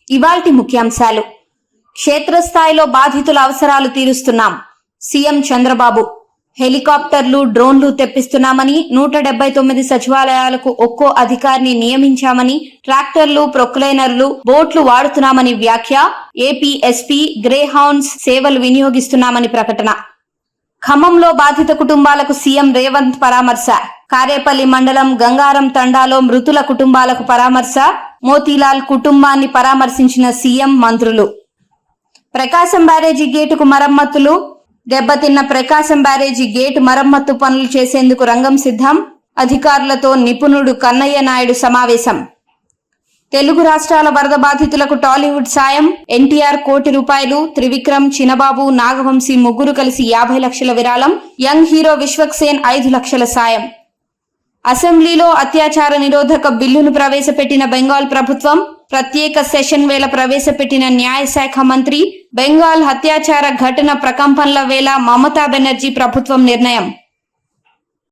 ఇవాల్టి ముఖ్యాంశాలు. క్షేత్రస్థాయిలో బాధితుల అవసరాలు తీరుస్తున్నాం. సీఎం చంద్రబాబు. హెలికాప్టర్లు, డ్రోన్లు తెప్పిస్తున్నామని, 179 సచివాలయాలకు ఒక్కో అధికారిని నియమించామని, ట్రాక్టర్లు, ప్రొక్లైనర్లు, బోట్లు వాడుతున్నామని వ్యాఖ్య. ఏపీ ఎస్పీ గ్రే హౌండ్స్ సేవలు వినియోగిస్తున్నామని ప్రకటన. ఖమ్మంలో బాధిత కుటుంబాలకు సీఎం రేవంత్ పరామర్శ. కారేపల్లి మండలం గంగారం తండాలో మృతుల కుటుంబాలకు పరామర్శ. మోతీలాల్ కుటుంబాన్ని పరామర్శించిన సీఎం, మంత్రులు. ప్రకాశం బ్యారేజీ గేటుకు మరమ్మతులు. దెబ్బతిన్న ప్రకాశం బ్యారేజీ గేటు మరమ్మత్తు పనులు చేసేందుకు రంగం సిద్ధం. అధికారులతో నిపుణుడు కన్నయ్య నాయుడు సమావేశం. తెలుగు రాష్ట్రాల వరద బాధితులకు టాలీవుడ్ సాయం. ఎన్టీఆర్ ₹1,00,00,000. త్రివిక్రమ్, చినబాబు, నాగవంశీ ముగ్గురు కలిసి 50 లక్షల విరాళం. యంగ్ హీరో విశ్వక్సేన్ 5 లక్షల సాయం. అసెంబ్లీలో అత్యాచార నిరోధక బిల్లును ప్రవేశపెట్టిన బెంగాల్ ప్రభుత్వం. ప్రత్యేక సెషన్ వేళ ప్రవేశపెట్టిన న్యాయశాఖ మంత్రి. బెంగాల్ అత్యాచార ఘటన ప్రకంపనల వేళ మమతా బెనర్జీ ప్రభుత్వం నిర్ణయం.